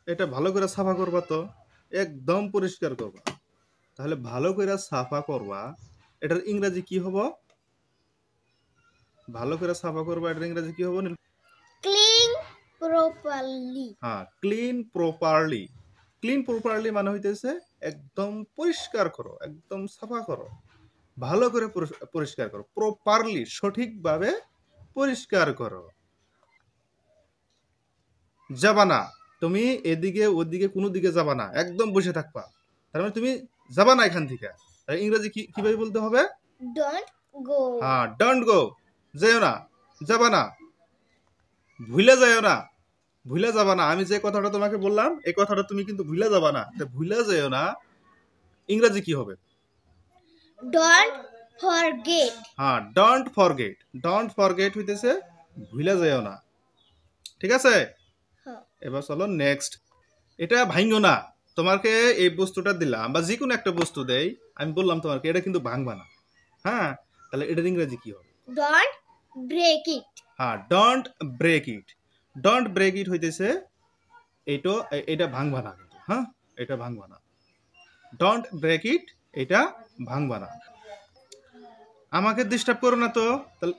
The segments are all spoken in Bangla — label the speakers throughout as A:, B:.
A: এটা ভালো করে সাফা করবা তো, একদম পরিষ্কার করবা। তাহলে ভালো করে সাফা করবা, এটার ইংরেজি কি হবো? ভালো করে সাফা করবা, এটার ইংরেজি কি হবো?
B: Clean properly.
A: হ্যাঁ, ক্লিন প্রপারলি। ক্লিন প্রপারলি মানে হইতেছে একদম পরিষ্কার করো, একদম সাফা করো, ভালো করে পরিষ্কার করো, প্রপারলি সঠিকভাবে পরিষ্কার করো। যাবা না, তুমি এদিকে ওদিকে কোনো দিকে যাবা না, একদম বসে থাকবা। তার মানে তুমি যাবা না এখান থেকে। ইংরেজি কিভাবে বলতে হবে?
B: Don't go.
A: হ্যাঁ, ডোন্ট গো, যেও না, যাবা না, ভুলে যাও না, ভুলে যাবা না। আমি যে কথাটা তোমাকে বললাম এই কথাটা তুমি কিন্তু ভুলে যাবা না, ভুলে যাও না। ইংরেজি কি হবে?
B: Don't forget.
A: হ্যাঁ, ডোন্ট ফরগেট। ডোন্ট ফরগেট হইতেছে ভুলে যাও না। ঠিক আছে, এবার চলো নেক্সট। এটা ভাঙো না। তোমাকে এই বস্তুটা দিলাম বা যে কোনো একটা বস্তু দেই, আমি বললাম তোমাকে এটা কিন্তু ভাঙবা না। হ্যাঁ, তাহলে এটার ইংরেজি কি হবে?
B: Don't break it.
A: হ্যাঁ, don't break it. Don't break it হইতেছে এটা ভাঙবা না কিন্তু। হ্যাঁ, এটা ভাঙবা না। ডোন্ট ব্রেক ইট, এটা ভাঙবা না। আমাকে ডিস্টার্ব করো না তো, তাহলে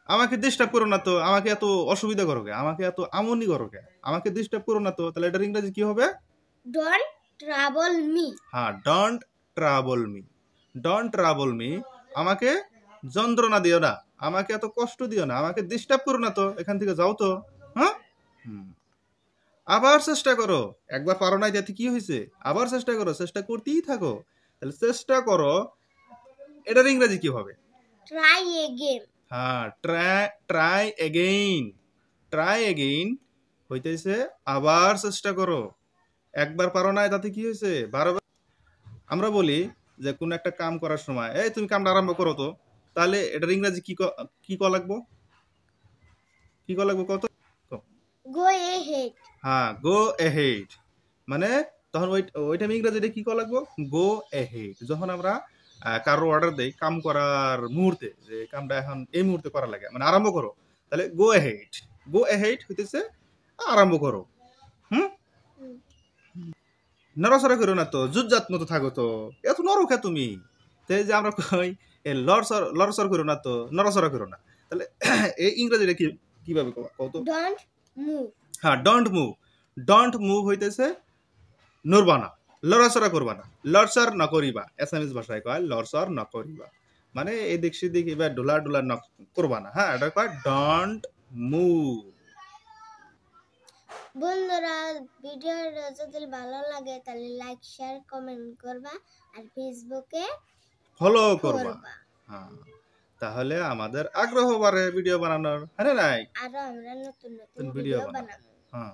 A: আমাকে ডিস্টার্ব করো না তো, আমাকে এত অসুবিধা করো কে, আমাকে এত আমনি করো কে, আমাকে ডিস্টার্ব করো না তো, তাহলে এটার ইংরেজি কি হবে?
B: Don't trouble me.
A: হ্যাঁ, don't trouble me. Don't trouble me, আমাকে যন্ত্রণা দিও না, আমাকে এত কষ্ট দিও না, আমাকে ডিস্টার্ব করো না তো, এখান থেকে যাও তো। হ্যাঁ, আবার চেষ্টা করো। একবার পারো নাই যাতে কি হয়েছে, আবার চেষ্টা করো, চেষ্টা করতেই থাকো। তাহলে চেষ্টা করো, এটার ইংরেজি কি হবে?
B: Try again.
A: হ্যাঁ, ট্রাই এগেইন। ট্রাই এগেইন হইতেছে আবার চেষ্টা করো। একবার পারো নাই তাতে কি হয়েছে, বারবার। আমরা বলি যে কোনো একটা কাম করার সময়, এই তুমি কামটা আরম্ভ করো তো, তাহলে এটার ইংরেজি কি ক লাগবো? কি ক লাগবো কত?
B: Go ahead.
A: হ্যাঁ, গো এহেড। মানে তখন ওইটা ইংরেজিতে কি ক লাগবো? গো এহেড। যখন আমরা কারো অর্ডার দেই কাম করার মুহূর্তে, যে কামটা এখন এই মুহূর্তে করা লাগে, মানে আরম্ভ করো, তাহলে গো এহেড। গো এহেড হইতেছে আরম্ভ করো। হুম, নড়াচড়া করো না তো, জুজ্জাত মতো থাকো তো, এত নরো খা তুমি। তাই যে আমরা কই লড়সড় করো না তো, নড়াচড়া করো না। তাহলে এই ইংরেজিটা কিভাবে কত?
B: Don't move.
A: হ্যাঁ, ডোন্ট মুভ। ডোন্ট মুভ হইতেছে নড়বা না, লড়াচড়া করবা না, লড়চড় ন করিবা। এসামিজ ভাষায় কয় লড়চড় ন করিবা, মানে এদিক সেদিক এবার ডোলা ডোলা ন করবা না। হ্যাঁ, এটা কয় ডোন্ট মুভ।
B: বন্ধুরা, ভিডিওটা যদি ভালো লাগে তাহলে লাইক শেয়ার কমেন্ট করবা আর ফেসবুকে
A: ফলো করবা। হ্যাঁ, তাহলে আমাদের আগ্রহ বাড়ে ভিডিও বানানোর, হ্যাঁ নাই?
B: আরো আমরা নতুন নতুন
A: ভিডিও
B: ভিডিও
A: বানাবো।
B: বানাবো।
A: হ্যাঁ,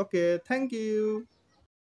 A: ওকে, থ্যাংক ইউ।